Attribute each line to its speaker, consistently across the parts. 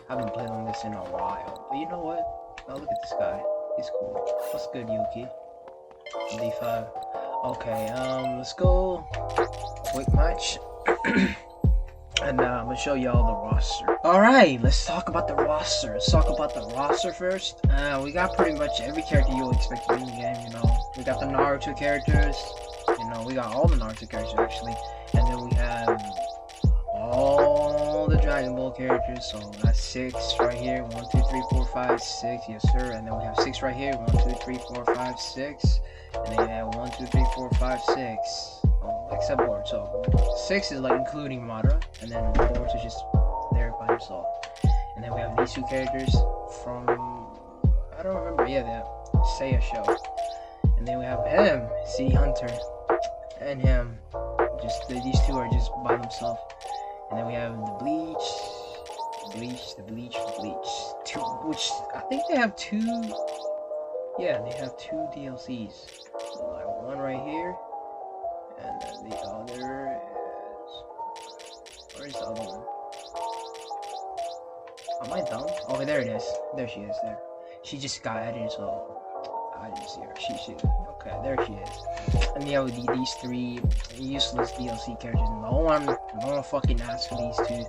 Speaker 1: I haven't played on this in a while. But you know what? Oh, look at this guy. He's cool. What's good, Yuki? D5. Okay, let's go. Quick match. And I'm gonna show y'all the roster. Alright, let's talk about the roster. Let's talk about the roster first. We got pretty much every character you'll expect to be in the game, you know. We got the Naruto characters. You know, we got all the Naruto characters actually. And then we have all the Dragon Ball characters. So that's 6 right here. 1, 2, 3, 4, 5, 6. Yes, sir. And then we have 6 right here. 1, 2, 3, 4, 5, 6. And then we have 1, 2, 3, 4, 5, 6. Except Boruto. So 6 is like including Madara, and then Boruto is just there by himself. And then we have these two characters from, I don't remember, yeah, the Seiya show. And then we have him, Sea Hunter, and him. Just these two are just by themselves. And then we have the Bleach, two, which I think they have 2. Yeah, they have 2 DLCs. So like one right here. And then the other is... Where's the other one? Am I dumb? Oh, there it is. There she is, there. She just got added, so... I didn't see her. She... Okay, there she is. And yeah, with these 3 useless DLC characters. No one fucking asked for these 2.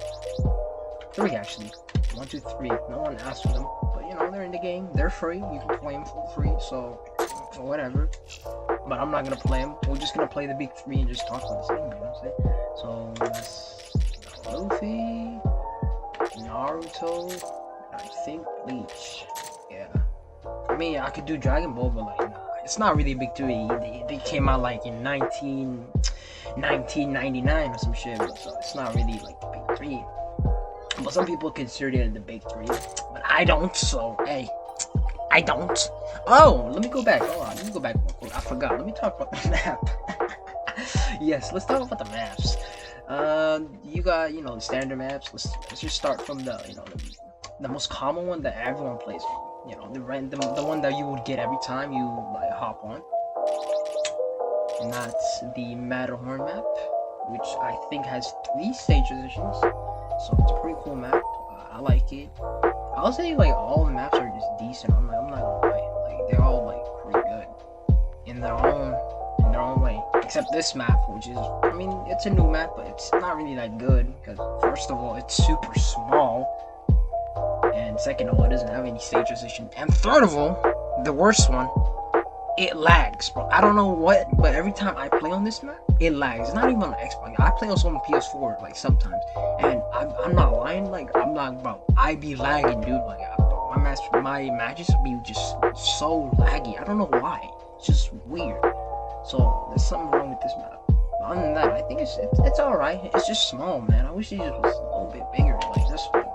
Speaker 1: 3, actually. 1, 2, 3. No one asked for them. But, you know, they're in the game. They're free. You can play them for free, so... whatever. But I'm not gonna play them. We're just gonna play the big 3 and just talk about this thing, you know what I'm saying? So, Luffy, Naruto, I think Bleach. Yeah. I mean, I could do Dragon Ball, but like, nah, it's not really a big 3. They came out like in 1999 or some shit, so it's not really like the big 3. But some people consider it the big 3, but I don't, so hey. I don't. Oh, let me go back. Hold on, let me go back. I forgot. Let me talk about the map. Yes, let's talk about the maps. You got, you know, the standard maps. Let's just start from the, you know, the most common one that everyone plays on. You know, the one that you would get every time you like hop on. And that's the Matterhorn map, which I think has 3 stage transitions. So it's a pretty cool map. I like it. I'll say like all the maps are just decent. I'm not gonna lie. Like they're all like pretty good in their own way. Except this map, which is, I mean, it's a new map, but it's not really that good because first of all, it's super small, and second of all, it doesn't have any stage transition, and third of all, the worst one, it lags, bro. I don't know what, but every time I play on this map, it lags. It's not even on the Xbox. I play on some PS4 like sometimes, and I'm not lying. Like I'm not, bro. I be lagging, dude. Like my matches be just so laggy. I don't know why. It's just weird. So there's something wrong with this map. But other than that, I think it's all right. It's just small, man. I wish it just was a little bit bigger, like this one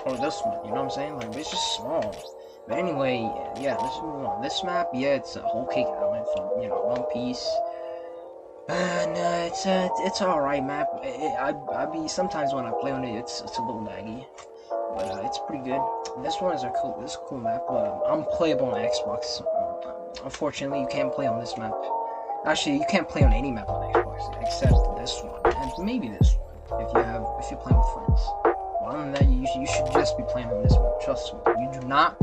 Speaker 1: or this one. You know what I'm saying? Like it's just small. But anyway, yeah, let's move on. This map, yeah, it's a whole cake island from, you know, One Piece. And it's alright map. I be sometimes when I play on it, it's a little laggy, but it's pretty good. This one is a cool map. I'm playable on Xbox. Unfortunately, you can't play on this map. Actually, you can't play on any map on Xbox except this one and maybe this one if you're playing with friends. Well, other than that, you should just be playing on this map. Trust me, you do not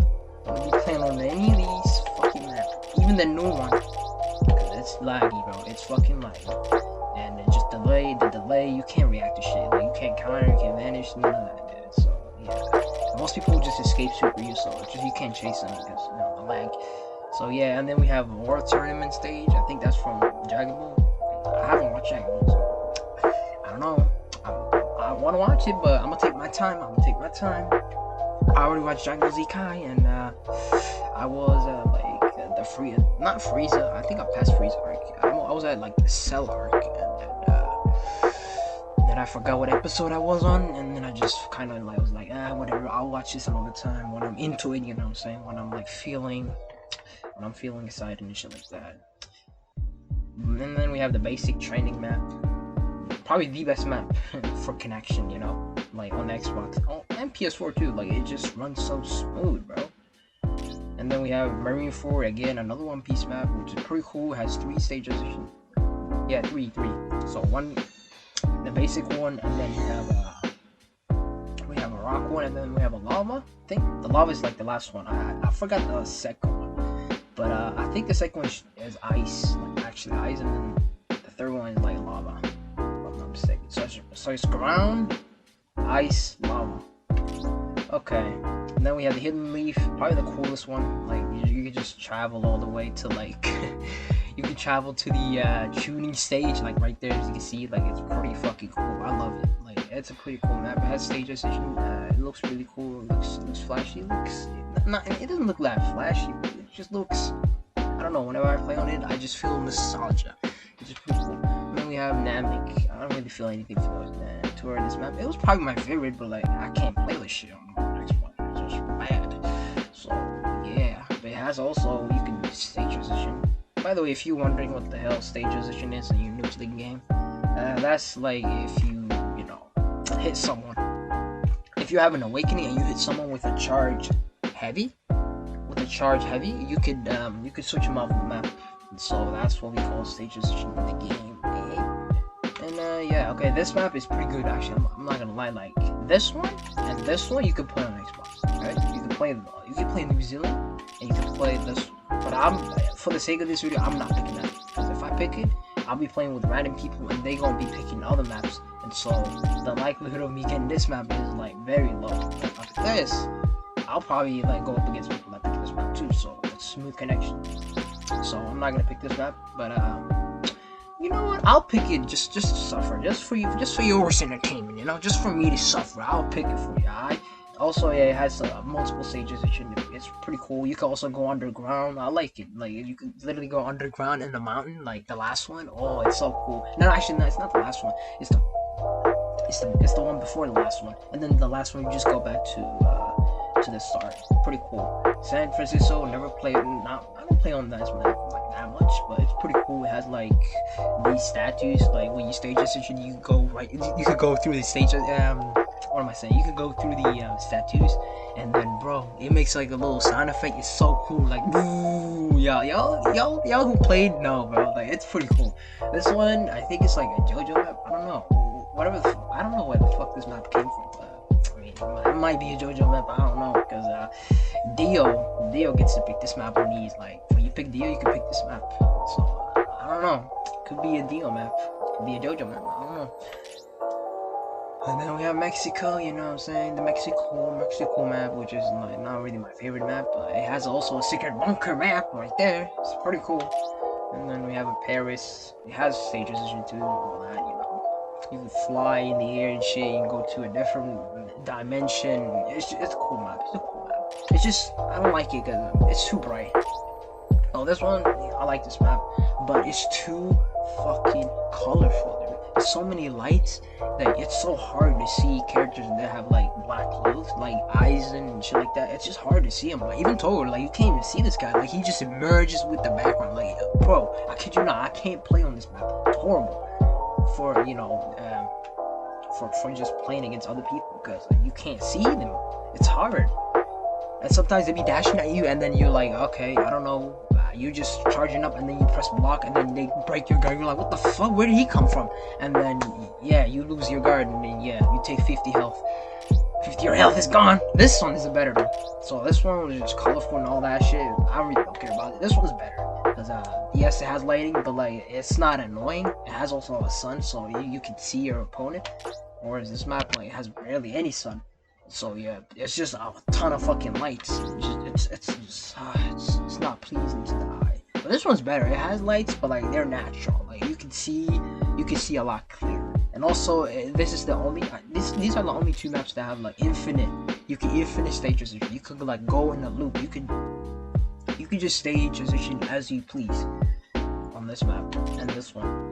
Speaker 1: want to be playing on any of these fucking maps, even the new one. It's laggy, bro. It's fucking laggy. And it just the delay, you can't react to shit. Like, you can't counter, you can't vanish, none of that, dude. So, yeah. And most people just escape super you, so just you can't chase them because, you know, the lag. So, yeah, and then we have World Tournament stage. I think that's from Dragon Ball. I haven't watched Dragon Ball, so I don't know. I want to watch it, but I'm gonna take my time. I already watched Dragon Ball Z Kai, and I was not Frieza. I think I passed Frieza arc. I was at like the Cell arc, and then I forgot what episode I was on, and then I just kind of like was like, whatever. I'll watch this another time when I'm into it. You know what I'm saying? When I'm feeling excited and shit like that. And then we have the basic training map. Probably the best map for connection, you know, like on Xbox and PS4 too. Like it just runs so smooth, bro. And then we have Marineford, again, another One Piece map, which is pretty cool. It has 3 stages. Yeah, three. So one, the basic one, and then we have rock one, and then we have a lava. I think the lava is like the last one. I forgot the second one, but I think the second one is ice, like actually ice, and then the third one is like lava. If I'm not mistaken. So it's ground, ice, lava. Okay, and then we have the hidden leaf, probably the coolest one. Like you can just travel all the way to like you can travel to the tuning stage, like right there, as you can see. Like it's pretty fucking cool. I love it. Like it's a pretty cool map. It has stage transition. It looks really cool. It looks flashy. It doesn't look that flashy. But it just looks. I don't know. Whenever I play on it, I just feel nostalgia. It's just pretty cool. And then we have Namek. I don't really feel anything for this map. It was probably my favorite, but like I can't play this shit on the next one. It's just bad. So yeah, but it has also you can stage transition. By the way, if you're wondering what the hell stage transition is and you're new to the game, that's like if you hit someone. If you have an awakening and you hit someone with a charge heavy, you could switch them off the map. And so that's what we call stage transition in the game. And yeah, okay, this map is pretty good actually. I'm not gonna lie, like this one and this one you can play on Xbox, right? You can play New Zealand and you can play this one. But for the sake of this video, I'm not picking that, because if I pick it, I'll be playing with random people and they gonna be picking other maps, and so the likelihood of me getting this map is like very low. If I pick this, I'll probably like go up against people that pick this map too, so it's smooth connection. So I'm not gonna pick this map, but you know what? I'll pick it just to suffer, just for yours entertainment, just for me to suffer. I'll pick it for you. Alright. Also, yeah, it has multiple stages. It's pretty cool. You can also go underground. I like it. Like you can literally go underground in the mountain, like the last one. Oh, it's so cool. No, actually, no, it's not the last one. It's the one before the last one, and then the last one you just go back to the start. Pretty cool. San Francisco, never played. I don't play on that like that much, but it's pretty cool. It has like these statues. Like when you stage transition, you go right. You could go through the stage. What am I saying? You can go through the statues, and then bro, it makes like a little sound effect. It's so cool. Like boo, y'all who played know, bro. Like it's pretty cool. This one, I think it's like a JoJo map. I don't know. I don't know where the fuck this map came from. It might be a JoJo map, I don't know, because Dio gets to pick this map when he's like, when you pick Dio, you can pick this map. So I don't know. Could be a Dio map, could be a JoJo map. I don't know. And then we have Mexico, you know what I'm saying? The Mexico map, which is like not really my favorite map, but it has also a secret bunker map right there. It's pretty cool. And then we have a Paris. It has stage transition too, all that, You can fly in the air and shit. You can go to a different dimension. It's a cool map. It's just I don't like it because it's too bright. Oh, this one I like this map, but it's too fucking colorful. There's so many lights that it's so hard to see characters that have like black clothes, like eyes and shit like that. It's just hard to see them. Like even Toad, like you can't even see this guy. Like he just emerges with the background. Like bro, I kid you not, I can't play on this map. It's horrible. For for just playing against other people, because like, you can't see them. It's hard, and sometimes they be dashing at you, and then you're like, okay, I don't know, you just charging up, and then you press block, and then they break your guard. You're like, what the fuck? Where did he come from? And then yeah, you lose your guard, and then yeah, you take 50 health. 50 your health is gone. This one is a better one. So this one was just colorful and all that shit. I really don't care about it. This one's better. Because yes, it has lighting, but like it's not annoying. It has also a sun, so you can see your opponent. Whereas this map like has barely any sun. So yeah, it's just a ton of fucking lights. It's not pleasing to the eye. But this one's better. It has lights, but like they're natural. Like you can see a lot clearer. And also, this is the only these are the only two maps that have like infinite. You can infinite stage transition. You could like go in a loop. You could just stage transition as you please on this map and this one.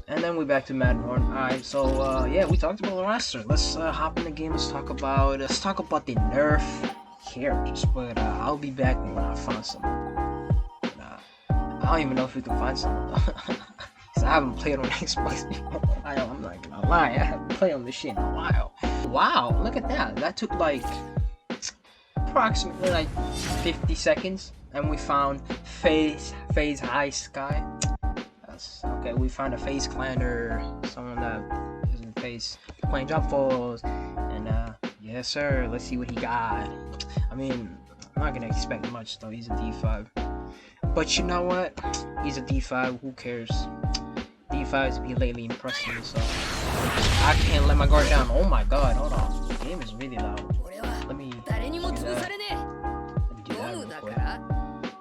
Speaker 1: And then we're back to Matterhorn. Alright, so yeah, we talked about the roster. Let's hop in the game. Let's talk about the nerf characters. But I'll be back when I find some. I don't even know if we can find some. Cause I haven't played on Xbox in a while. I'm not gonna lie, I haven't played on this shit in a while. Wow, look at that. That took like approximately like 50 seconds. And we found Phase High Sky. That's okay. We found a Phase Clanner, someone that is in Phase playing jump falls, and yeah, Yes, sir. Let's see what he got. I mean, I'm not gonna expect much though. He's a D5. But you know what? He's a D5. Who cares? D5's been lately impressing me, so I can't let my guard down. Oh my god, hold on. The game is really loud. Let me do that. Let me do that real quick.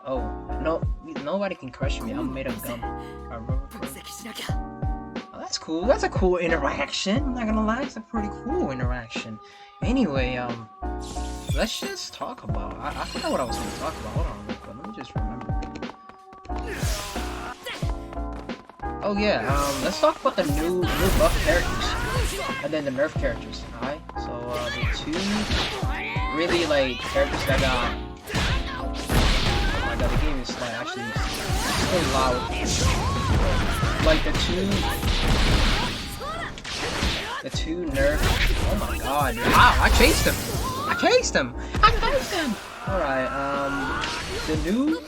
Speaker 1: Oh, no, nobody can crush me. I'm made of gum. Oh, that's cool. That's a cool interaction. I'm not gonna lie, it's a pretty cool interaction. Anyway, let's just talk about. I forgot what I was gonna talk about. Hold on, but let me just remember. Oh yeah, let's talk about the new buff characters, and then the nerf characters. Alright, so the two really like characters that got. Oh my god, the game is like actually so loud. Like the two nerf. Oh my god! Wow, I chased him. All right, the new.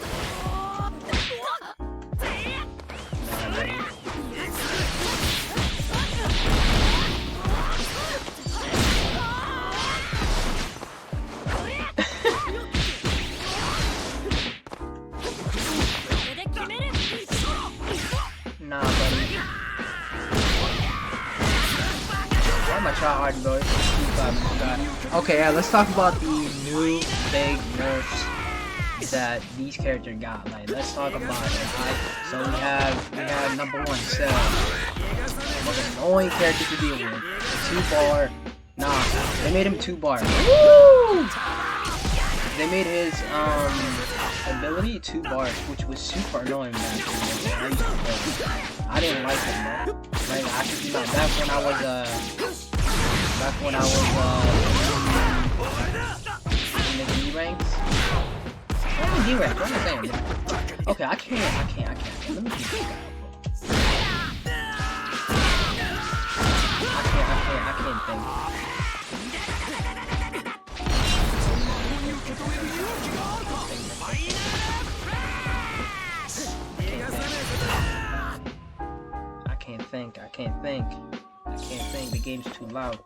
Speaker 1: Nah, buddy. I'm gonna try hard, boy. Okay, yeah, let's talk about the new big nerfs that these characters got. Like, let's talk about it. Right? So we have number one, Cell. Most annoying character to deal with. 2-bar. Nah, they made him 2-bar. Woo! They made his ability 2 bars, which was super annoying, man. I didn't like it, man. Like, I should be like back when I was in the D ranks. I'm in D rank. What am I saying? Okay, I can't. Let me keep it. I can't think. I can't think. The game's too loud.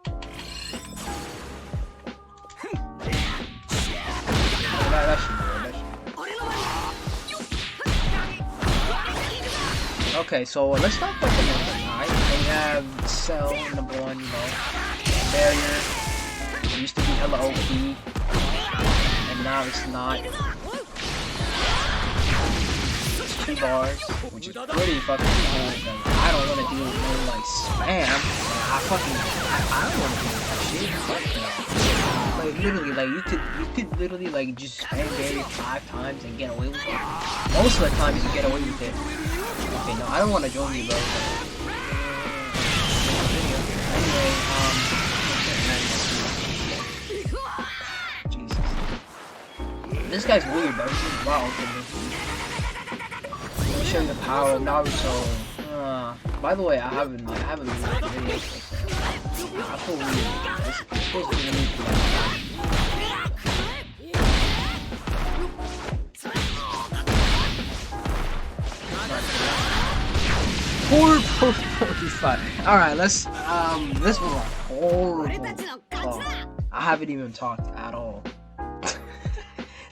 Speaker 1: Okay, so let's talk about the number 9. We have Cell, number 1, you know. Barrier. It used to be hella OP. And now it's not. 2 bars, which is pretty fucking cool. Like, I don't want to deal with no like spam. I don't want to deal with that shit. Like literally, like you could literally like just spam barrier 5 times and get away with it. Most of the time you can get away with it. Okay, no, I don't want to join you, bro. Anyway, Jesus, this guy's weird, bro. This is wild. Show you the power of Naruto. By the way, I haven't made videos. I feel weird. It's supposed to be really cool. Poor 45. Alright, let's this was a horrible talk. I haven't even talked at all.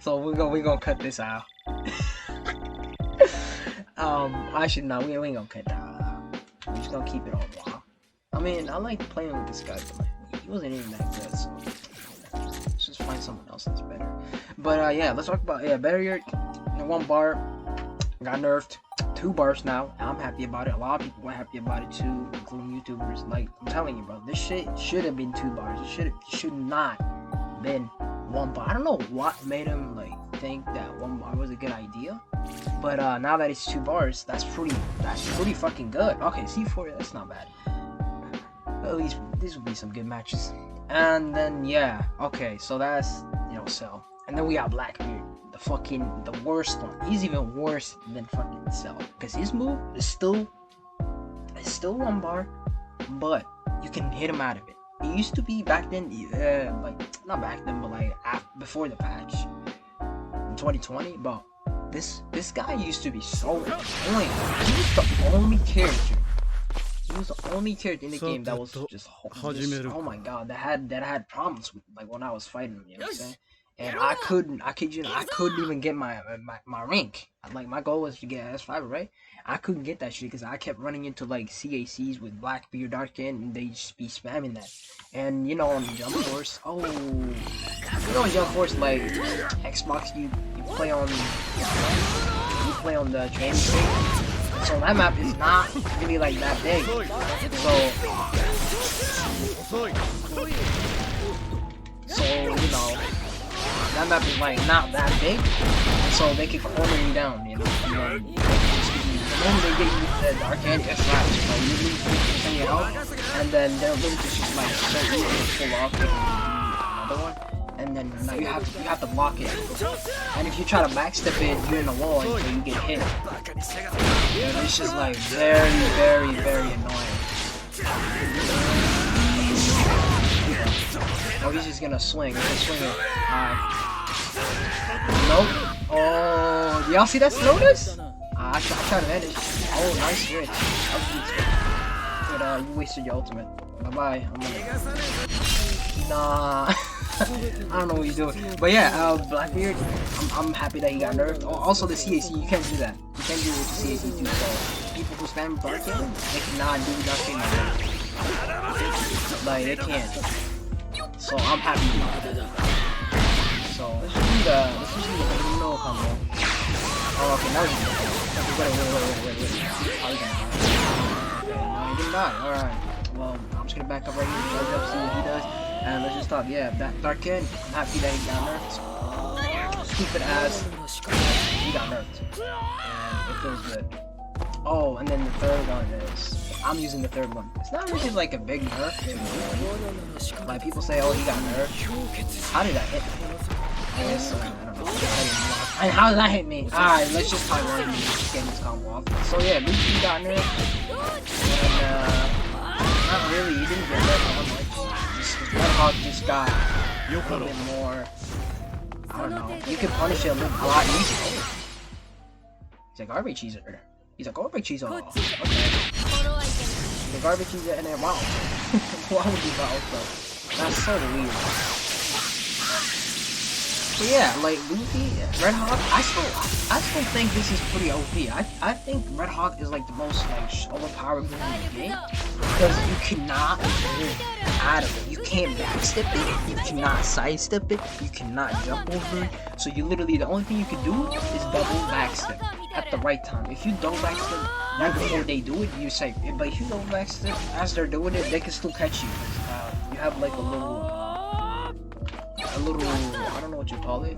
Speaker 1: So we're gonna cut this out. Actually, no, we ain't gonna cut that out. We're just gonna keep it all raw. I mean, I like playing with this guy, but he wasn't even that good, so let's just find someone else that's better. But yeah, let's talk about barrier. 1 bar got nerfed, 2 bars now. I'm happy about it. A lot of people were happy about it too, including YouTubers. Like, I'm telling you, bro, this shit should have been 2 bars. It should not been 1 bar. I don't know what made him like think that 1 bar was a good idea. But now that it's 2 bars, that's pretty fucking good. Okay, C4, that's not bad. At least these will be some good matches. And then yeah, okay, so that's Cell. And then we got Blackbeard, the worst one. He's even worse than fucking Cell, because his move is still 1 bar, but you can hit him out of it. It used to be back then, like not back then, but like before the patch in 2020, but. This guy used to be so annoying. He was the only character. He he was the only character in the game that was just oh my god, that had problems with, like when I was fighting him, you know what I'm saying? And I couldn't even get my rank. Like my goal was to get S5, right? I couldn't get that shit because I kept running into like CACs with Blackbeard, Darkin, and they just be spamming that. And you know on Jump Force, on Jump Force, like Xbox, you play on the training stage. So that map is not really like that big. So you know, that map is like not that big. So they can corner you down, you know. And then the moment they get you the dark end, it's right. So you lose 50% of your health, and then their ability is just like so easy to pull off another one. And then now you have to block it. And if you try to backstep it, you're in the wall until you get hit. And it's just like very, very, very annoying. Oh, he's just gonna swing. He's gonna swing it. Nope. Oh, y'all see that slowness? I tried to manage. Oh, nice switch. But you wasted your ultimate. Bye bye. Nah. I don't know what he's doing. But yeah, Blackbeard, I'm happy that he got nerfed. Also, the CAC, you can't do that. You can't do it with the CAC too. So, people who spam Darkin, they cannot do nothing like they can't. So, I'm happy about that. So, let's just do the no combo. Oh, okay, now he's wait. Oh, he's gonna die. Okay, no, he didn't die. Alright. Well, I'm just gonna back up right here, charge up, see what he does. And let's just talk. Yeah, that Darkin, I'm happy that he got nerfed. Stupid ass. He got nerfed. And it feels good. Oh, and then the third one is... I'm using the third one. It's not really like a big nerf to me. Like people say, oh, he got nerfed. How did that hit me? I guess, I don't know. And how did that hit me? Alright, let's just talk about getting this combo off. So yeah, Lucy got nerfed. And not really, he didn't get nerfed that much. Red Hawk just got a little bit more, I don't know, you can punish it a lot easier. He's a garbage cheeser. He's a garbage cheeser. Okay. The garbage cheeser and then wow. Why would you go though? That's so weird. But yeah, like Luffy, Red Hawk, I still think this is pretty OP. I think Red Hawk is like the most like overpowered move in the game because you cannot move out of it. You can't backstep it. You cannot sidestep it. You cannot jump over it. So you literally the only thing you can do is double backstep at the right time. If you don't backstep right before they do it, you're safe. But if you don't backstep as they're doing it, they can still catch you. You have like a little, I don't know what you call it,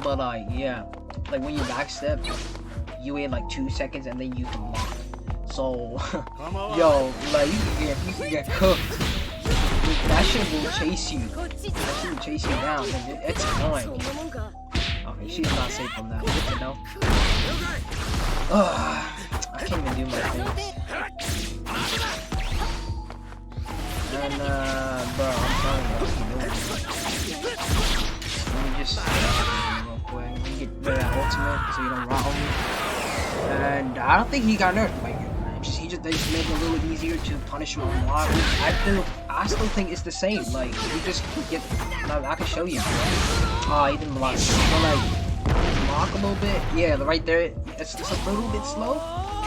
Speaker 1: but yeah, like when you backstep, you wait like 2 seconds and then you can block. So, yo, like you can get cooked. That shit will chase you. That shit will chase you down, and it's annoying. Okay, she's not safe from that. Good to know. I can't even do my things. And bro, I'm sorry, what's he doing? Let me just real quick. Let me get rid of that ultimate so you don't rattle me. And I don't think he got nerfed. Like, they just made it a little easier to punish him on block. I still think it's the same. Like, you just get. I can show you. Oh, he didn't block. So like, block a little bit. Yeah, right there. It's just a little bit slow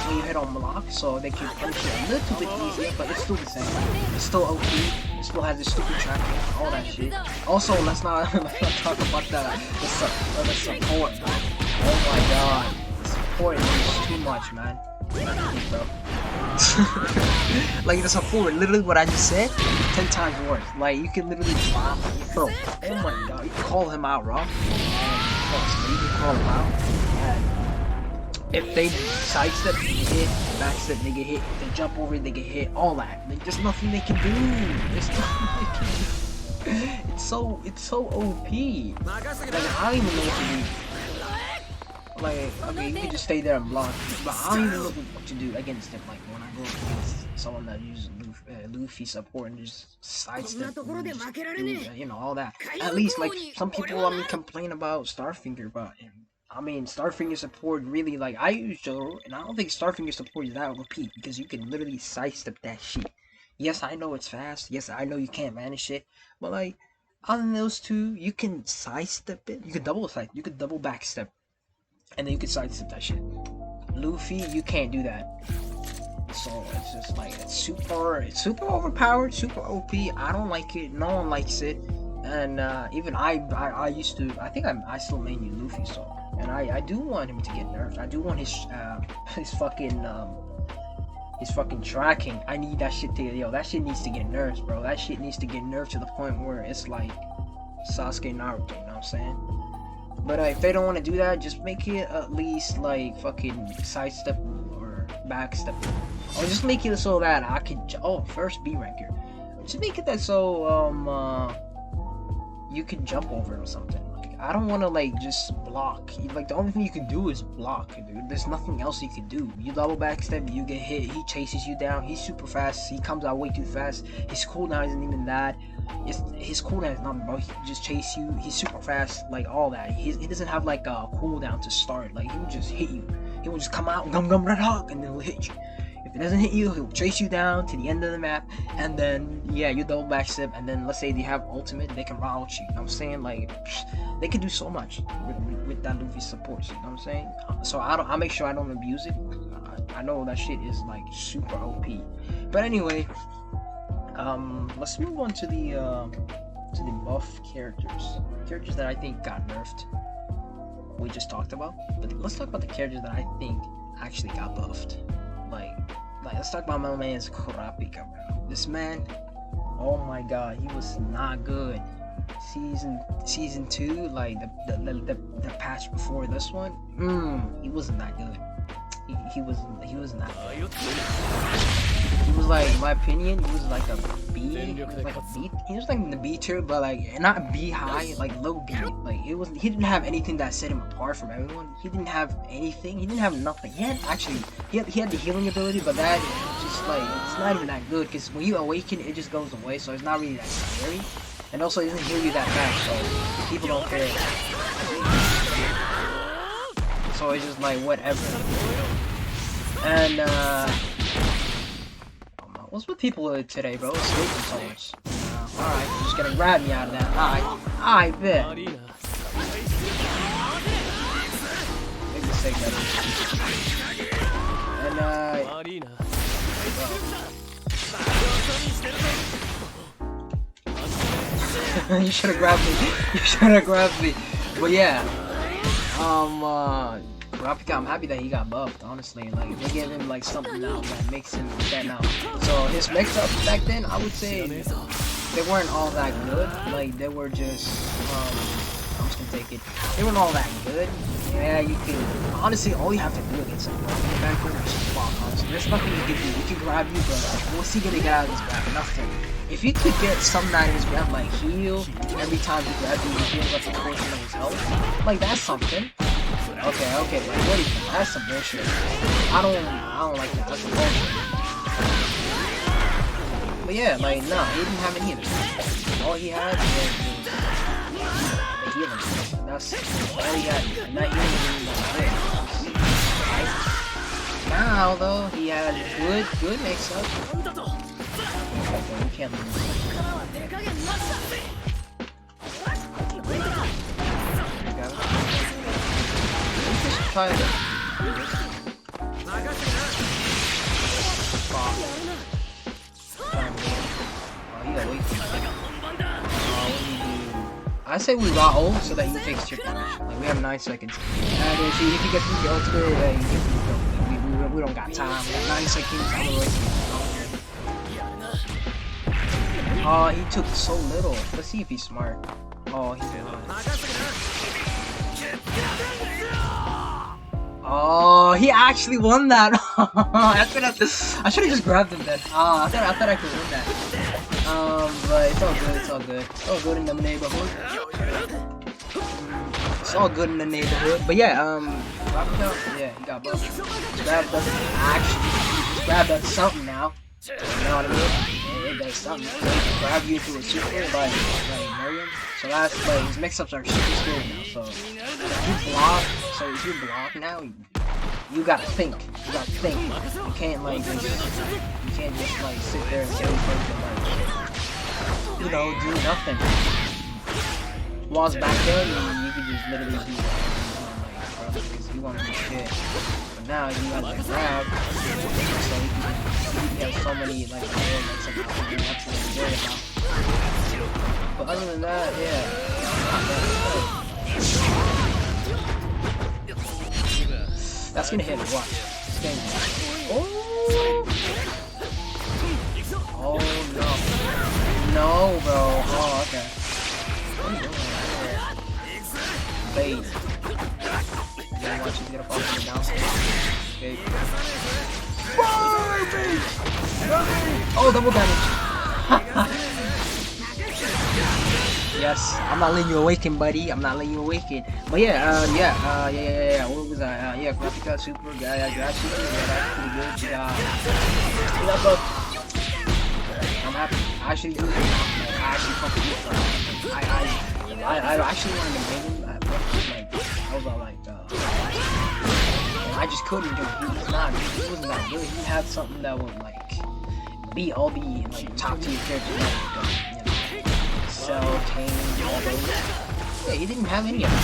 Speaker 1: when you hit on block, so they can punish it a little bit easier, but it's still the same. It's still OP. It still has this stupid tracking, all that shit. Also, let's not talk about the support. Oh my god, the support is too much, man. Bro. Like the support, literally what I just said, 10 times worse. Like you can literally drop, bro. Oh my god, you can call him out, bro. You can call him out. And if they sidestep, they get hit. Backstep, they get hit. If they jump over, they get hit. All that. Like, there's nothing they can do. There's nothing they can do. It's so OP. Like I don't even know what to do. Like, okay, you can just stay there and block, but I don't even know what to do against him. Like, when I go against someone that uses Luffy support and just sidestep, and just do, you know, all that. At least, like, some people, complain about Starfinger, but I mean, Starfinger support really, like, I use Joe, and I don't think Starfinger support is that OP, because you can literally sidestep that shit. Yes, I know it's fast. Yes, I know you can't manage it. But, like, other than those two, you can sidestep it. You can double backstep. And then you can sidestep that shit. Luffy, you can't do that. So, it's just, like, it's super overpowered, super OP. I don't like it. No one likes it. And, even I used to, I still mainly Luffy, so. And I do want him to get nerfed. I do want his fucking tracking. I need that shit to, that shit needs to get nerfed, bro. That shit needs to get nerfed to the point where it's like Sasuke Naruto, you know what I'm saying? But if they don't want to do that, just make it at least like fucking sidestep or backstep. Or just make it so that I could, first B rank here. Just make it that so, you can jump over it or something. I don't want to, like, just block. Like, the only thing you can do is block, dude. There's nothing else you can do. You double backstep, you get hit, he chases you down, he's super fast, he comes out way too fast, his cooldown isn't even that. His cooldown is nothing, bro. He can just chase you, he's super fast, like, all that. He doesn't have, like, a cooldown to start. Like, he will just hit you. He will just come out, gum gum red hawk, and then he'll hit you. If it doesn't hit you, he'll chase you down to the end of the map, and then, yeah, you double backstep, and then let's say they have ultimate, they can route you, you know what I'm saying? Like, they can do so much with that Luffy support, you know what I'm saying? So I'll make sure I don't abuse it. I know that shit is, like, super OP. But anyway, let's move on to the buff characters. Characters that I think got nerfed. We just talked about. But let's talk about the characters that I think actually got buffed. Like let's talk about my man's Kurapika, bro. This man, oh my god, he was not good. Season 2, like the patch before this one, he wasn't that good. He was not good. He was, like, in my opinion, he was like a B, he was like in the B tier, but like not B high, like low B. Like he didn't have anything that set him apart from everyone. He didn't have anything. He didn't have nothing. He had the healing ability, but that just, like, it's not even that good, because when you awaken, it just goes away, so it's not really that scary. And also, it doesn't heal you that fast, so people don't care. So it's just like whatever. And what's with people today, bro? It's sleeping so much. Alright, you're just gonna grab me out of that. Alright, bet. Make mistake, buddy. And you should have grabbed me. You should have grabbed me. But yeah, Kurapika, I'm happy that he got buffed, honestly. Like, they gave him, like, something now that makes him stand out. So his mix-ups back then, I would say they weren't all that good. Like, they were just, I'm just gonna take it. They weren't all that good. Yeah, you can, honestly, all you have to do against him, is just block, honestly. There's nothing he can do. He can grab you, but what's he gonna get out of this grab? Nothing. If you could get something out of his grab, like heal, every time he grabs you, he heals up a portion of his health, like, that's something. Okay, like, what is that? That's some bullshit. I don't like that. That's some bullshit. But yeah, like, nah, he didn't have any of it. All he had was the healing. That's all he had. And that healing was like, right? Now, though, he had good mix-up. Okay, we can't lose. Try it. I say we raw ult so that he takes chip damage. Like, we have 9 seconds. And if he gets the ultimate, he gets the ultimate. We don't got time. We got 9 seconds. I'm gonna wait. Oh, he took so little. Let's see if he's smart. Oh, he did. Oh, he actually won that. I should have just grabbed him then. I thought I could win that. But it's all good. It's all good. It's all good in the neighborhood. It's all good in the neighborhood. But yeah, yeah, he got both. Grab doesn't actually. Grab does something now. You know what I mean? It does something. Grab you into a super like Miriam. So that's like his mix-ups are super scary now. So if you block. So if you block now, you gotta think. You gotta think. You can't like just, you can't just like sit there and say and like, do nothing. Whilst back then, you could just literally do like, because you want to do shit. But now you got like grab, so you have so many like something you have to worry about. But other than that, yeah. That's gonna hit. Watch. Oh! Oh no. No, bro. Oh, okay. Bait. I want you to get up off the downstairs. Okay. Oh, double damage. Yes, I'm not letting you awaken, buddy. I'm not letting you awaken. But yeah, yeah. What was that? Yeah, Graphica Super. Yeah, that's pretty good. Yeah, but I'm happy. I actually do it. I actually fucking do it. I actually wanted to make him. Like, I was all like, I just couldn't do it. He wasn't that good. He had something that would like be like top tier characters. Cell, Tame, all those. Yeah, he didn't have any of them.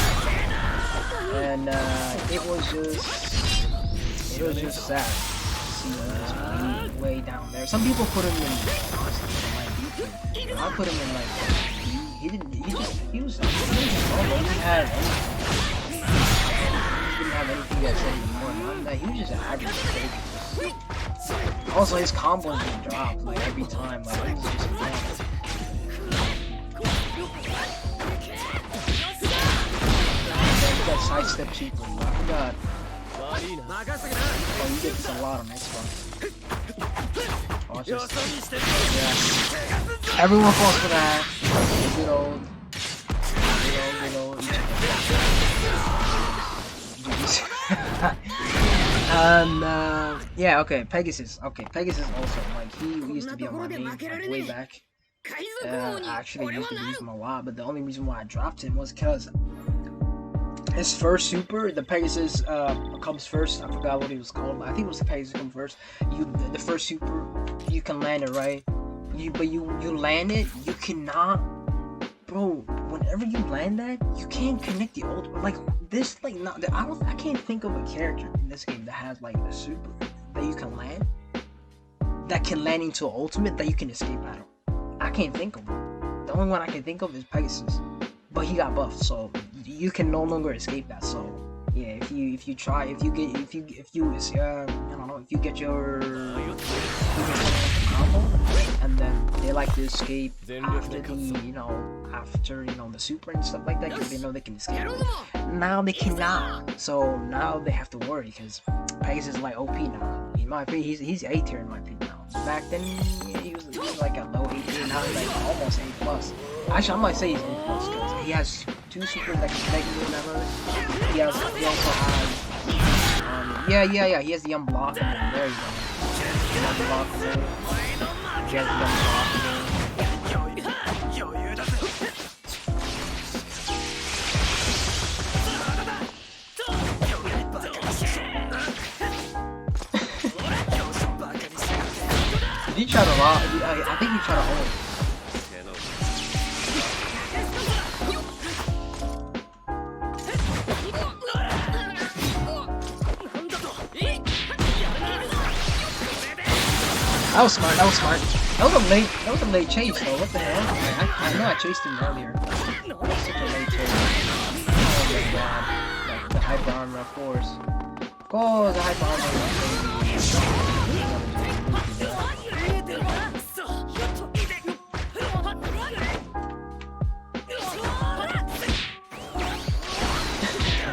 Speaker 1: And it was just sad to see him just way down there. Some people put him in I put him in like he was normal. He didn't have anything that said more than that. He was just an average player. Also his combos would drop like every time, like it was just annoying. Sidestep cheaply. I forgot. Oh, you get this a lot on Xbox. Watch this. Yeah. Everyone falls for that. Good old. Yeah, okay, Pegasus. Okay, Pegasus also, like, he used to be on my main, like, way back. I actually used to use him a lot, but the only reason why I dropped him was because his first super, the Pegasus comes first. I forgot what he was called, but I think it was the Pegasus come first. The first super, you can land it, right? But you land it, you cannot, bro. Whenever you land that, you can't connect the ult. Like this, like I can't think of a character in this game that has like a super that you can land, that can land into an ultimate that you can escape out of. I can't think of one. The only one I can think of is Pegasus, but he got buffed, so you can no longer escape that. So yeah, if you get your combo, and then they like to escape after the super and stuff like that, because they know they can escape. Now they cannot, so now they have to worry, because Pegasus is like OP now. In my opinion, he's A tier in my opinion now. Back then he was like a low A tier, now he's like almost A plus. Actually, I might say he's A plus because he has 2 supers that can connect with another. He also has he has the unblockable. There you go. The unblockable. He has the unblockable. He tried a lot. I think he tried to hold. That was smart. That was a late chase though. What the hell? I know I chased him earlier. That was such a late chase. Oh my god. Like the hyper armor, of course. Of course, the hyper armor.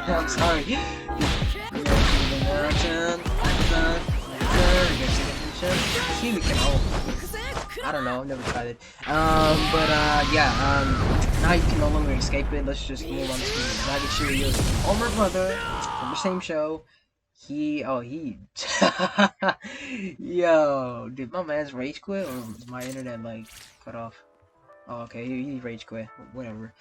Speaker 1: I'm sorry. I don't know, I've never tried it. Now you can no longer escape it. Let's just move on to Nagashirio's older brother from the same show. Yo, did my man's rage quit, or was my internet like cut off? Oh, okay, he rage quit, whatever.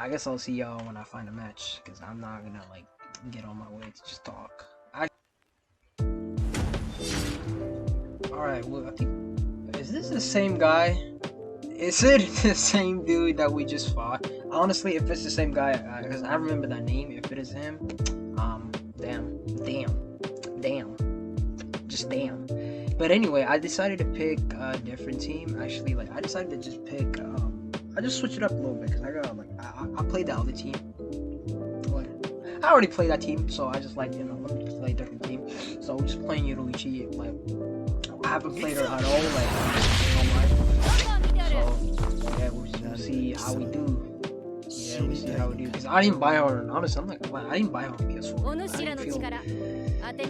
Speaker 1: I guess I'll see y'all when I find a match, because I'm not gonna like get on my way to just talk. Alright, well, I think, is this the same guy? Is it the same dude that we just fought? Honestly, if it's the same guy, because I remember that name, if it is him, damn, just damn. But anyway, I decided to pick a different team. Actually, like, I decided to just pick, I just switched it up a little bit, because I got, like, I played the other team. Like, I already played that team, so I just, like, you know, let me play a different team. So, we're just playing Yoruichi, like, I haven't played her at all, like, online. So, yeah, we'll see how we do. Yeah, we'll see how we do. Because I didn't buy her, honestly, I'm like, I didn't buy her on PS4.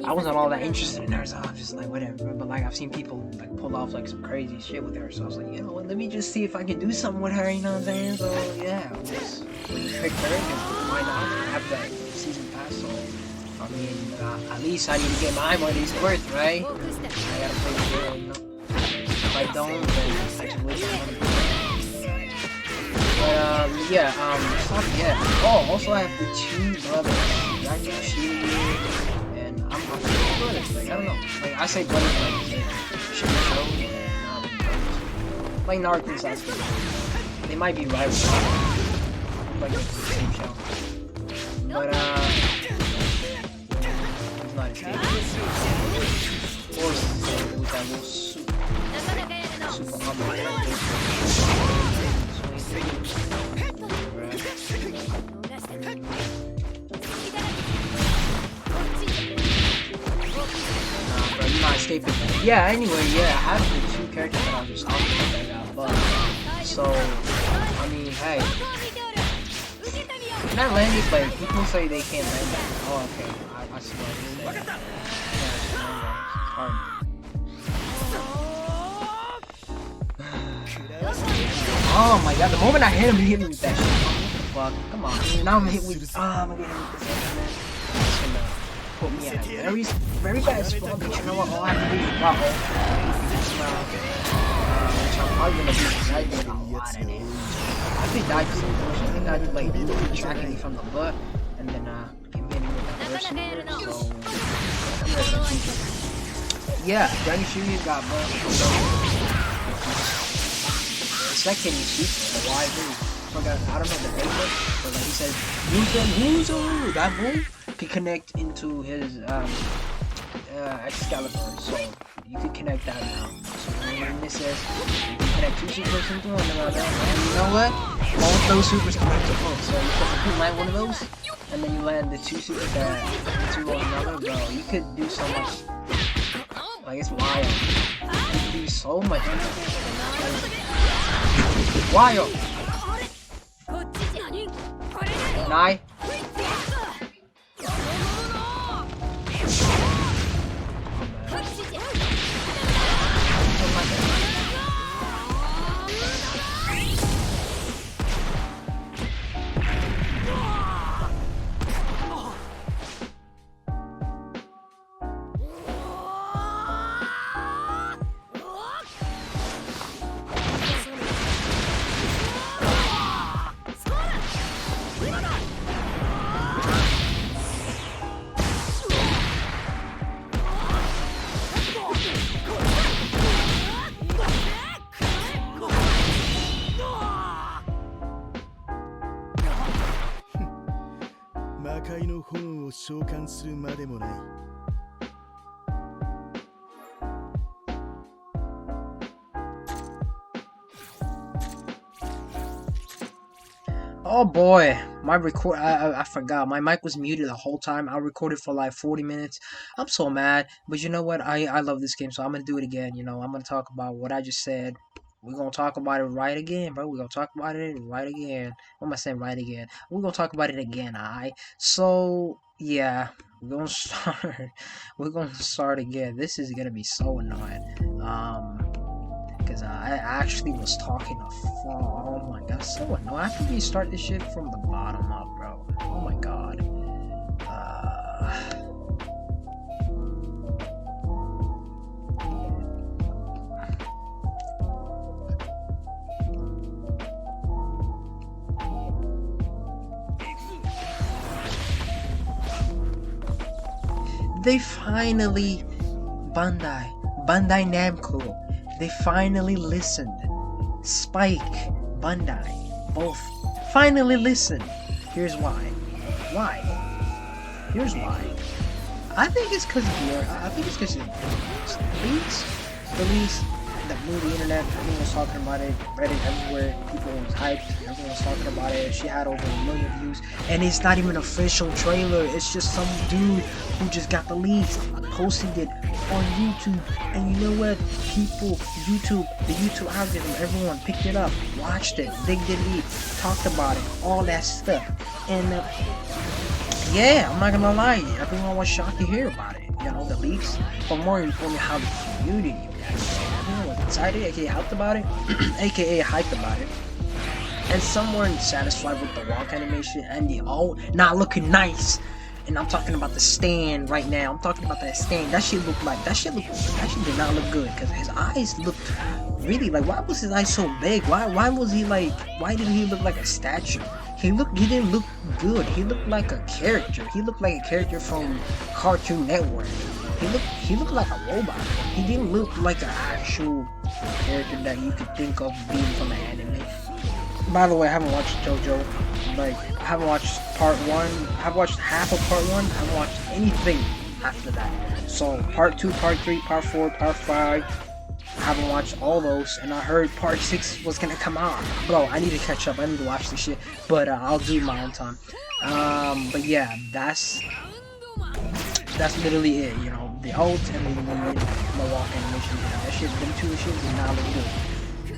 Speaker 1: I wasn't all that interested in her, so I'm just like, whatever. But, like, I've seen people, like, pull off, like, some crazy shit with her. So I was like, you know what, let me just see if I can do something with her, you know what I'm saying? So, yeah, we just picked her, and why not? I have that season pass, so, I mean, at least I need to get my money's worth, right? I gotta play the girl, you know? If I don't, then I just waste my money. But, yeah, not yet. Oh, also I have the two brothers, and I'm brothers, like, I don't know. Like, I say brothers, like, like Naruto and Sasuke. They might be rivals, like, the same show. But, he's not escaping. Of course, with that little super armor. You're not escaping. Yeah, anyway, yeah, I have the two characters that I'm just talking about right now, but, so, I mean, hey, can I land it? Like, people say they can't land that. Oh, okay, I see what you're saying. Oh my god, the moment I hit him, he hit me with that shit. What the fuck? Come on, dude. Now I'm gonna hit with, I'm gonna get hit with this, man. It's gonna put me at a very bad spot, but you know what? All I have to do is drop it. Which I'm probably gonna do, because I did a lot of damage. I think I did some bullshit. I think I did, like, tracking me from the butt, and then, him hitting me with that burst super, so... Yeah, Dragon Shiryu got butt. Second super, why do? I don't know the name of it, but like he says, Yuzu, that move can connect into his Excalibur, so you can connect that now. So when this says you can connect two supers into one another, and you know what? Both those supers connect to both. So you can land one of those, and then you land the two supers that into one another, bro. You could do so much. Like, it's wild. You can do so much. Wild. Nine. Oh boy, my record, I forgot, my mic was muted the whole time. I recorded for like 40 minutes. I'm so mad, but you know what, I love this game, so I'm gonna do it again, you know, I'm gonna talk about what I just said. We're gonna talk about it right again, bro. We're gonna talk about it right again. What am I saying right again? We're gonna talk about it again, alright? So, yeah, we're gonna start again. This is gonna be so annoying. Because I actually was talking a fall. Oh my god, so annoying. I have to restart this shit from the bottom up, bro. Oh my god. they finally, Bandai Namco, they finally listened. Spike, Bandai, both finally listened. Here's why. Here's why. I think it's because the leaks that blew the internet. Everyone was talking about it. Reddit everywhere. People was hyped. Everyone was talking about it. She had over 1 million views, and it's not even an official trailer. It's just some dude who just got the leaks, posted it on YouTube. And you know what? People, the YouTube algorithm, everyone picked it up, watched it, digged it deep, talked about it, all that stuff. And yeah, I'm not gonna lie, everyone was shocked to hear about it. You know, the leaks, but more importantly, how the community reacted. Everyone was excited, aka hyped about it, aka hyped about it. And some weren't satisfied with the walk animation and the not looking nice. And I'm talking about the stand right now. I'm talking about that stand. That shit did not look good, because his eyes looked really like, why was his eyes so big? Why did he look like a statue? He didn't look good. He looked like a character. He looked like a character from Cartoon Network. He looked like a robot. He didn't look like an actual character that you could think of being from an anime. By the way, I haven't watched JoJo. Like, I haven't watched part 1. I've watched half of part 1. I haven't watched anything after that. So, part 2, part 3, part 4, part 5. I haven't watched all those, and I heard part 6 was gonna come out. Bro, I need to catch up. I need to watch this shit. But I'll do my own time. But yeah, that's literally it. You know, the ult and the walk animation. That shit, them two shit did not look good.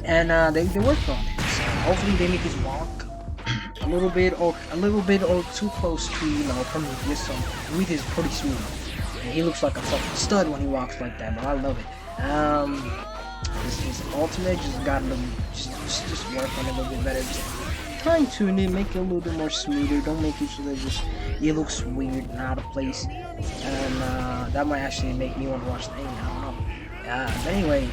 Speaker 1: And they worked on it. So hopefully they make his walk a little bit or too close to, you know, Prometheus. So Prometheus is pretty smooth, and he looks like a fucking stud when he walks like that. But I love it. His ultimate just got to just work on it a little bit better. Just fine tune it, make it a little bit more smoother. Don't make it so that it looks weird and out of place. And that might actually make me want to watch the anime. I don't know. But anyway,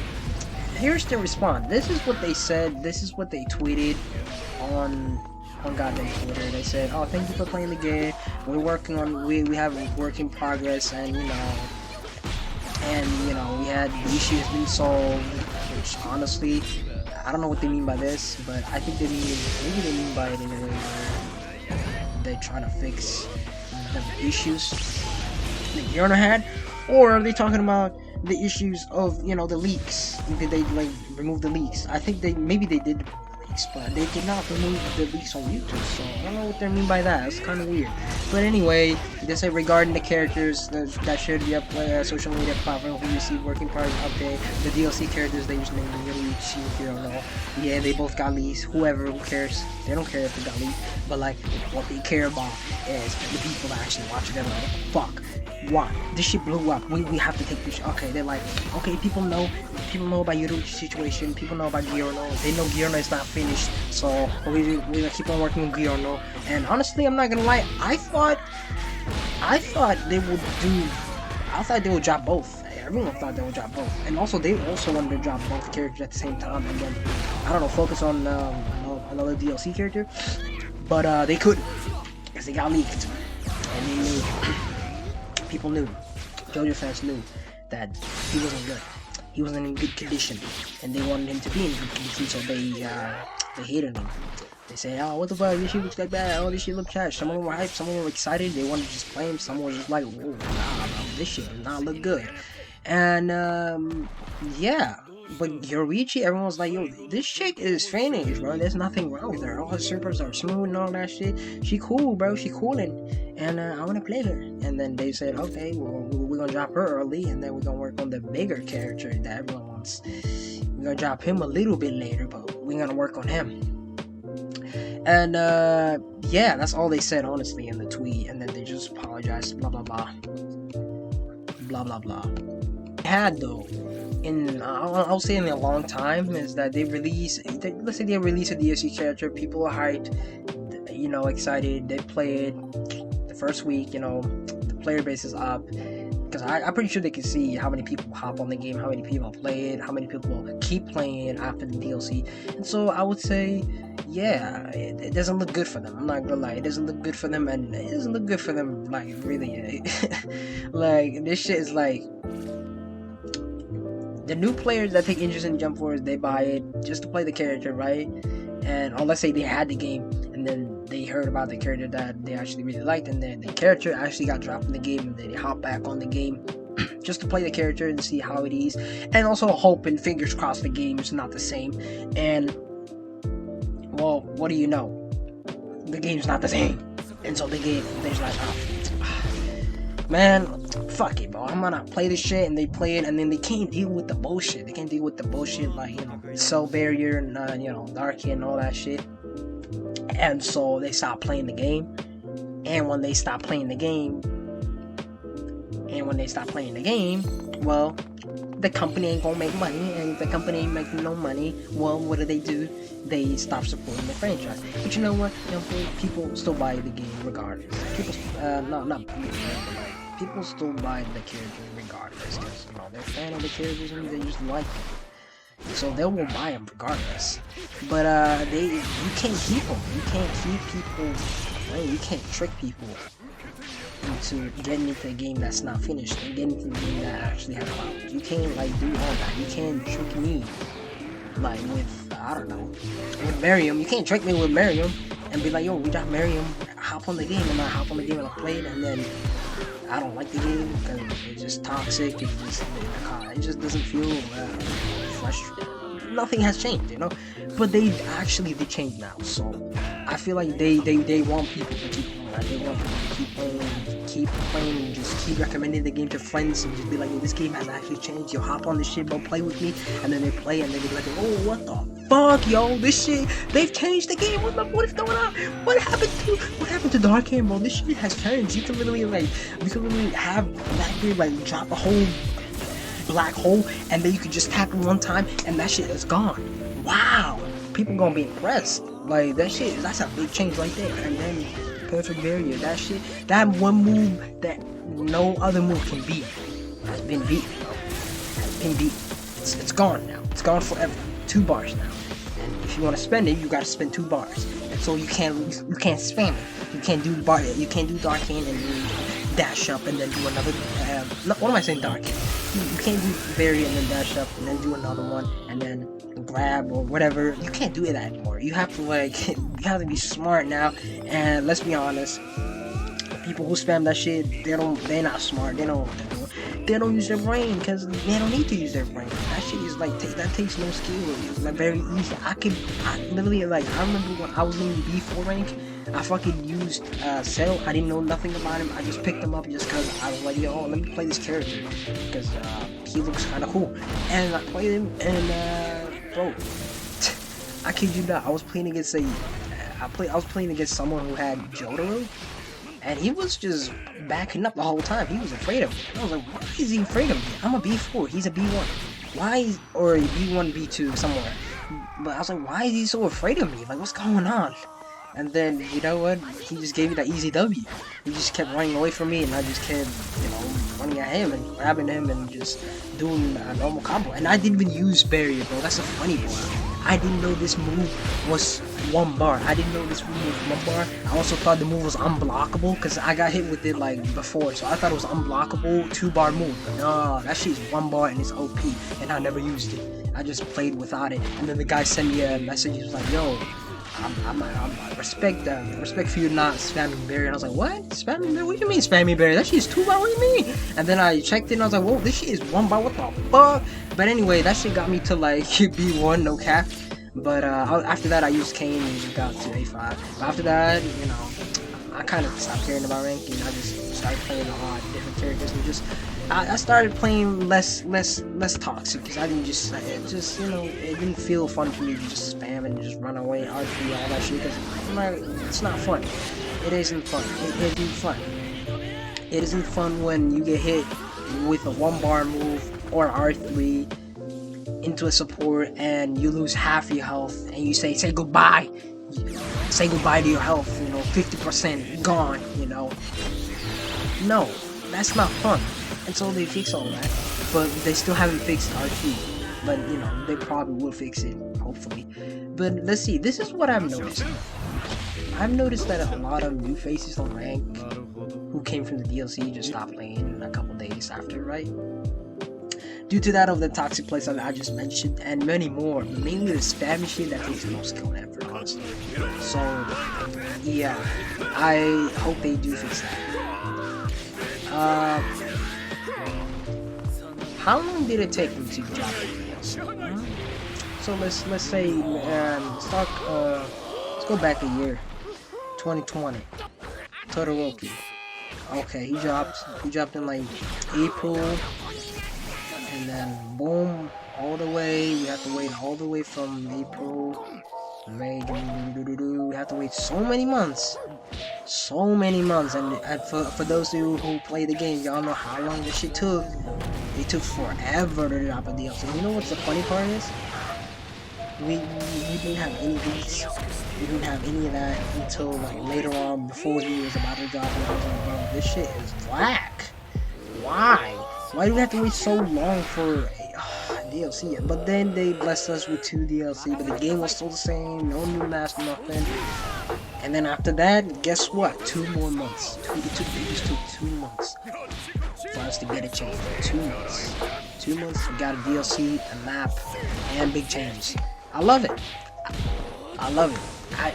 Speaker 1: here's their response. This is what they said. This is what they tweeted on goddamn Twitter. They said, "Oh, thank you for playing the game. We're working on. We have work in progress, and you know, we had the issue has been solved." Which honestly, I don't know what they mean by this, but I think maybe they mean by it in a way where they're trying to fix the issues that Giorno had, or are they talking about the issues of, you know, the leaks? Did they like remove the leaks? I think maybe they did remove the leaks, but they did not remove the leaks on YouTube. So I don't know what they mean by that. It's kind of weird. But anyway, they say regarding the characters that should be up social media platform who receive working progress update. The DLC characters they use named Yuichi, if you don't know. Yeah, they both got leaks. Who cares? They don't care if they got leaked. But like, what they care about is the people that actually watch it. They're like, fuck. Why? This shit blew up. We have to take this shit. Okay, they're like, okay, people know about Yuruchi's situation. People know about Giorno. They know Giorno is not finished. So we're gonna keep on working with Giorno. And honestly, I'm not gonna lie, I thought they would drop both. Everyone thought they would drop both. And also they also wanted to drop both characters at the same time, and then I don't know, focus on another DLC character. But they couldn't, because they got leaked. And they knew. People knew, JoJo fans knew that he wasn't good. He wasn't in good condition, and they wanted him to be in good condition, so they hated him. They say, "Oh, what the fuck? This shit looks like that. Oh, this shit looks trash." Some of them were hyped, some of them were excited. They wanted to just play him. Some were just like, "Whoa, nah, this shit does not look good." And yeah. But Yoruichi, everyone's like, "Yo, this chick is finished, bro. There's nothing wrong with her. All her supers are smooth and all that shit. She cool, bro. She coolin', and I wanna play her." And then they said, "Okay, well, we're gonna drop her early, and then we're gonna work on the bigger character that everyone wants. We're gonna drop him a little bit later, but we're gonna work on him." And yeah, that's all they said, honestly, in the tweet. And then they just apologized, blah blah blah, blah blah blah. Had though, I'll say in a long time, is that let's say they release a DLC character, people are hyped, you know, excited, they play it the first week, you know, the player base is up, because I'm pretty sure they can see how many people hop on the game, how many people play it, how many people keep playing it after the DLC. And so I would say, yeah, it doesn't look good for them. I'm not gonna lie, it doesn't look good for them, and it doesn't look good for them, like, really. Like, this shit is like, the new players that take interest in Jump Force, they buy it just to play the character, right? And let's say they had the game, and then they heard about the character that they actually really liked, and then the character actually got dropped in the game, and then they hop back on the game just to play the character and see how it is, and also hope and fingers crossed the game is not the same. And well, what do you know? The game's not the same, and so they're just like, oh, man, fuck it, bro. I'm gonna play this shit, and they play it, and then they can't deal with the bullshit. They can't deal with the bullshit, like, you know, cell barrier and you know, Darky and all that shit. And so they stop playing the game. And when they stop playing the game, well, the company ain't gonna make money, and if the company ain't making no money, well, what do? They stop supporting the franchise. But you know what? You know, people still buy the game regardless. People, people still buy the character regardless, because, you know, they're a fan of the characters and they just like them. So they will buy them regardless. But you can't keep them. You can't keep people. Right? You can't trick people into getting into a game that's not finished and getting into a game that actually has problems. You can't, like, do all that. You can't trick me, like, with, I don't know, with Miriam. You can't trick me with Miriam and be like, yo, we got Miriam, hop on the game, and I hop on the game and I play it, and then I don't like the game because it's just toxic. It just doesn't feel frustrating. Nothing has changed, you know. But they changed now. So I feel like they want people to keep playing. They want people to keep playing, and just keep recommending the game to friends, and just be like, yo, this game has actually changed. Yo, hop on this shit, bro, play with me. And then they play, and they be like, oh, what the fuck, yo, this shit, they've changed the game. What is going on? What happened to Dark Game, bro? This shit has changed. You can literally have Blackbeard like drop a whole black hole, and then you can just tap it one time, and that shit is gone. Wow, people gonna be impressed. Like, that's a big change right there. And then perfect barrier, that one move that no other move can beat has been beat, bro. Has been beat. It's gone now. It's gone forever. 2 bars now. And if you want to spend it, you gotta spend 2 bars. And so you can't spam it. You can't do bar. You can't do Dark Hand and then dash up and then do another. What am I saying? Dark Hand. You can't do barrier and then dash up and then do another one and then grab or whatever. You can't do that anymore. You have to you have to be smart now. And let's be honest, people who spam that shit, they're not smart. They don't know what they're doing. They don't use their brain because they don't need to use their brain. That shit is like that takes no skill. It's like very easy. I literally, like, I remember when I was in B4 rank, I fucking used Cell. I didn't know nothing about him. I just picked him up just because I was like, yo, let me play this character because he looks kind of cool. And I played him, and bro, I kid you not, I was playing against someone who had Jotaro, and he was just backing up the whole time. He was afraid of me. I was like, why is he afraid of me? I'm a B4. He's a B1. Or a B1, B2 somewhere. But I was like, why is he so afraid of me? Like, what's going on? And then, you know what? He just gave me that easy W. He just kept running away from me, and I just kept, running at him and grabbing him and just doing a normal combo. And I didn't even use barrier, bro. That's the funny part. I didn't know this move was 1 bar. I also thought the move was unblockable because I got hit with it like before. So I thought it was unblockable 2-bar move. But no, that shit is 1 bar and it's OP. And I never used it. I just played without it. And then the guy sent me a message. He was like, yo, I respect for you not spamming barrier. And I was like, what? Spamming barrier? What do you mean spamming barrier? That shit is 2 bar. What do you mean? And then I checked it and I was like, whoa, this shit is 1 bar. What the fuck? But anyway, that shit got me to like B1, no cap. But after that, I used Kane and just got to A5. But after that, I kind of stopped caring about ranking. I just started playing a lot of different characters and just I started playing less toxic because it didn't feel fun for me to just spam and just run away, R3, all that shit. Because it's not fun. It isn't fun. It isn't fun. It isn't fun when you get hit with a 1-bar move or R3 into a support and you lose half your health and you say goodbye. Say goodbye to your health, 50% gone, No. that's not fun. And so they fix all that, but they still haven't fixed RP. But you know, they probably will fix it, hopefully. But let's see, this is what I've noticed. I've noticed that a lot of new faces on rank who came from the DLC just stopped playing a couple days after, right? Due to that of the toxic plays that I just mentioned, and many more, mainly the spam shit that takes the most skill and effort, honestly. So, yeah, I hope they do fix that. How long did it take them to drop the DLC? So let's say let's go back a year, 2020. Todoroki. Okay, he dropped in like April, and then boom, all the way. We have to wait all the way from April, May. We have to wait so many months. And for those of you who play the game, y'all know how long this shit took. It took forever to drop a DLC. You know what's the funny part is? We didn't have any of these. We didn't have any of that until like later on, before he was about to drop it. I was like, bro, this shit is whack. Why? Why do we have to wait so long for a DLC? But then they blessed us with 2 DLC, but the game was still the same, no new mask, nothing. And then after that, guess what? 2 more months. It just took 2 months for us to get a change. 2 months. 2 months, we got a DLC, a map, and big changes. I love it. I love it.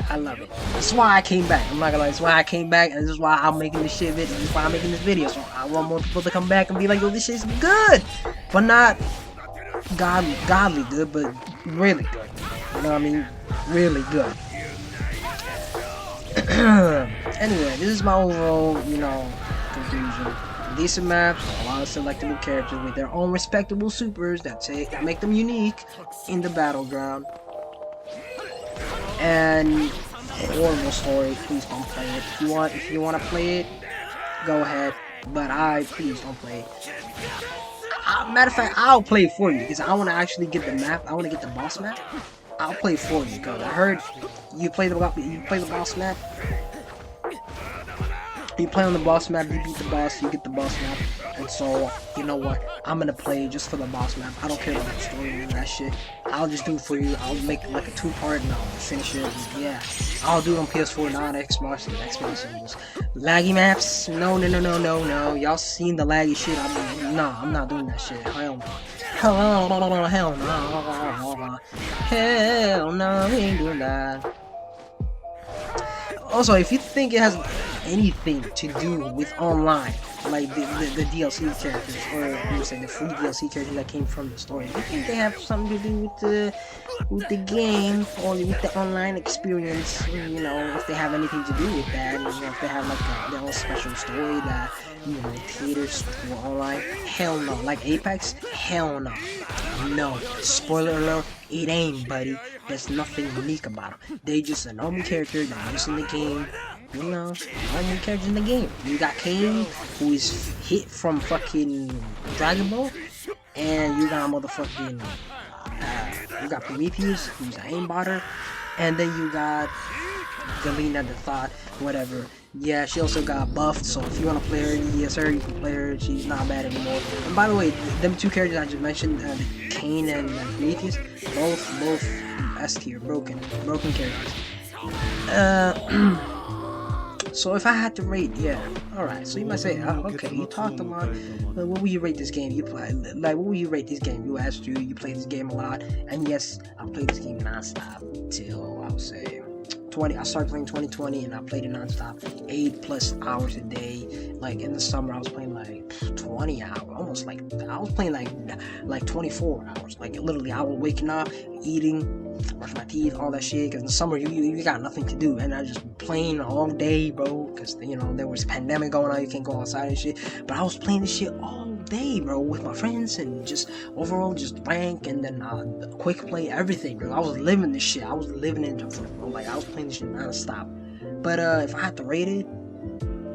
Speaker 1: I love it. That's why I came back. I'm not gonna lie. That's why I came back, and this is why I'm making this shit video. This is why I'm making this video. So I want more people to come back and be like, yo, this shit's good, but not godly good, but really good. You know what I mean? Really good. Anyway, this is my overall, conclusion. Decent maps, a lot of selectable characters with their own respectable supers that make them unique in the battleground. And horrible story. Please don't play it. If you want to play it, go ahead. But please don't play it. Matter of fact, I'll play it for you because I want to actually get the map. I want to get the boss map. I'll play it for you because I heard you play the boss map. You play on the boss map, you beat the boss, you get the boss map. And so, you know what? I'm gonna play just for the boss map. I don't care about the story and that shit. I'll just do it for you. I'll make like a 2-part and I'll finish it. And yeah, I'll do it on PS4, not Xbox. Xbox. Laggy maps? No. Y'all seen the laggy shit? I'm not doing that shit. Hell no. Hell no, we ain't doing that. Also, if you think it has anything to do with online, like the DLC characters, or you say the free DLC characters that came from the story, if you think they have something to do with the game or with the online experience, if they have anything to do with that, if they have like their own special story that caters for online, hell no. Like Apex, hell no. No, spoiler alert, it ain't, buddy. There's nothing unique about them. They just a normal character that lives in the game. Normal characters in the game. You got Kane, who is hit from fucking Dragon Ball, and you got motherfucking you got Prometheus, who's an aimbotter, and then you got Galena the Thought, whatever. Yeah, she also got buffed, so if you want to play her, yes sir, you can play her. She's not bad anymore. And by the way, them 2 characters I just mentioned, Kane and Prometheus, both S tier, broken characters. So if I had to rate, yeah, alright. So you might say, okay, you talked a lot. What would you rate this game? What would you rate this game? You asked you play this game a lot, and yes, I played this game non-stop till I would say 20. I started playing 2020 and I played it non-stop 8+ hours a day. Like in the summer I was playing like 20 hours, almost like I was playing like 24 hours. Like literally I was waking up, eating, brushing my teeth, all that shit, because in the summer you got nothing to do, and I just playing all day, bro, because there was a pandemic going on, you can't go outside and shit. But I was playing this shit all day, bro, with my friends, and just overall just rank, and then quick play, everything, bro. I was living this shit. I was living it, bro. Like I was playing this shit non-stop. But if I had to rate it,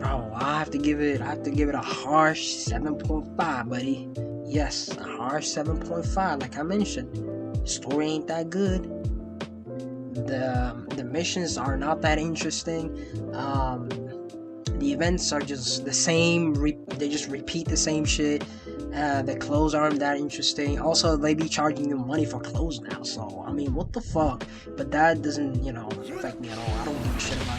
Speaker 1: bro, I have to give it a harsh 7.5, buddy. Yes, a harsh 7.5. Like I mentioned, story ain't that good. The missions are not that interesting. The events are just the same. They just repeat the same shit. The clothes aren't that interesting. Also, they be charging you money for clothes now. So I mean, what the fuck? But that doesn't, affect me at all. I don't give a shit about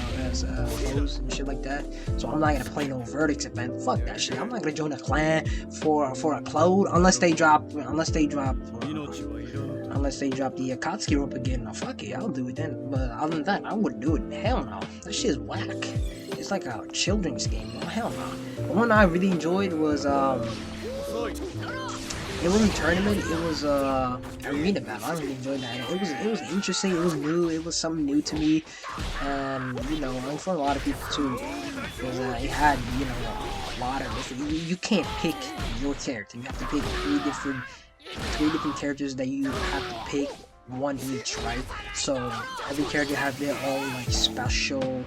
Speaker 1: clothes and shit like that. So I'm not gonna play no verdicts event. Fuck that shit. I'm not gonna join a clan for a clothes unless they drop the Akatsuki rope again. No, fuck it, I'll do it then. But other than that, I wouldn't do it. Hell no. That shit is whack. It's like a children's game. No, hell no. The one I really enjoyed was it wasn't tournament, it was arena battle. I really enjoyed that. It was interesting, it was new, it was something new to me. And and for a lot of people too. Because it had, a lot of different, you can't pick your character. You have to pick three different characters that you have to pick one each, right? So every character have their own like special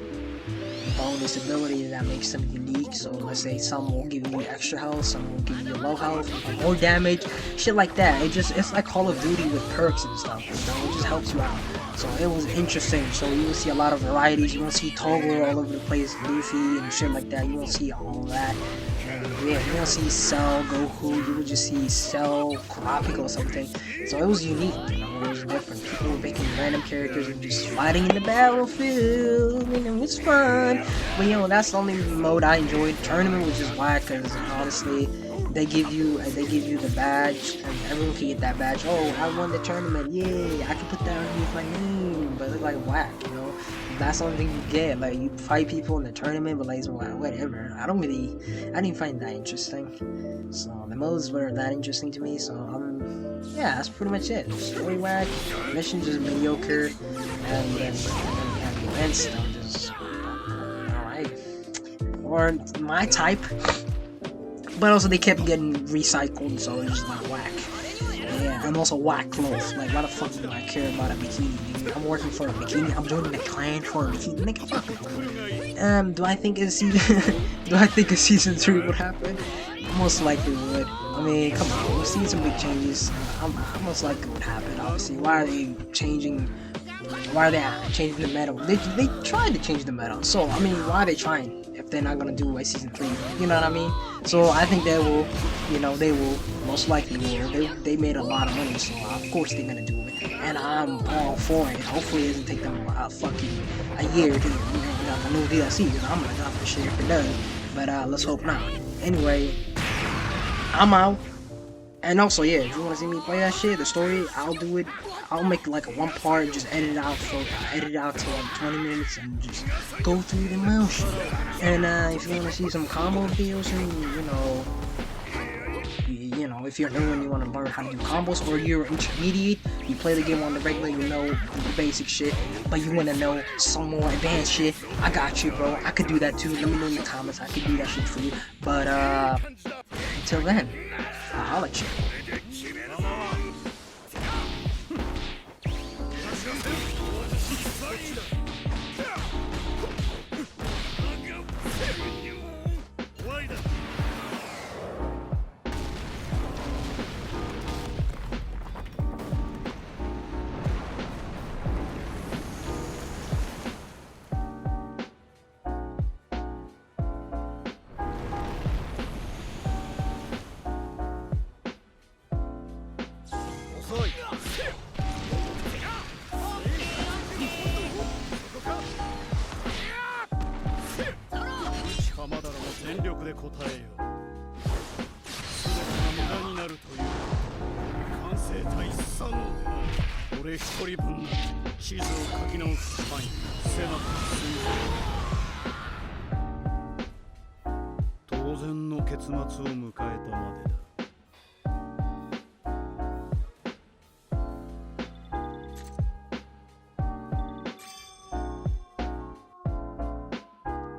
Speaker 1: bonus ability that makes them unique. So let's say some will give you extra health, some will give you low health, more damage, shit like that. It's like Call of Duty with perks and stuff. It just helps you out. So it was interesting. So you will see a lot of varieties. You will see Toggle all over the place, Luffy and shit like that. You will see all that. Yeah, you don't see Cell, Goku, you would just see Cell, Kurapika or something. So it was unique, it was different. People were making random characters and just fighting in the battlefield, and it was fun. But that's the only mode I enjoyed. Tournament was just whack, because honestly, they give you the badge, and everyone can get that badge. Oh, I won the tournament, yay, I can put that underneath my name, but it's like whack, That's the only thing you get. Like, you fight people in the tournament, but like, whatever. I didn't find that interesting. So the modes were that interesting to me. So yeah, that's pretty much it. Story whack, missions just mediocre, and then the events just alright, or my type. But also they kept getting recycled, so it's just like whack. Yeah, and also whack clothes. Like, why the fuck do I care about a bikini, dude? I'm working for a bikini. I'm joining a clan for a bikini. Nigga, fuck no. Do I think a season 3 would happen? Most likely would. I mean, come on, we've seen some big changes. Most likely would happen. Obviously, why are they changing the meta? They tried to change the meta. So I mean, why are they trying if they're not gonna do a season 3? You know what I mean? So I think they will. They will most likely will. They made a lot of money, so of course they're gonna do it. And I'm all for it. Hopefully it doesn't take them a year to the new DLC. I'm gonna drop this shit if it does. But let's hope not. Anyway, I'm out. And also, yeah, if you want to see me play that shit, the story, I'll do it. I'll make like a one part, just edit it out to like 20 minutes and just go through the motion. And if you want to see some combo videos and if you're new and you want to learn how to do combos, or you're intermediate, you play the game on the regular, the basic shit, but you want to know some more advanced shit, I got you, bro. I could do that too. Let me know in the comments. I could do that shit for you. But until then, I'll let you.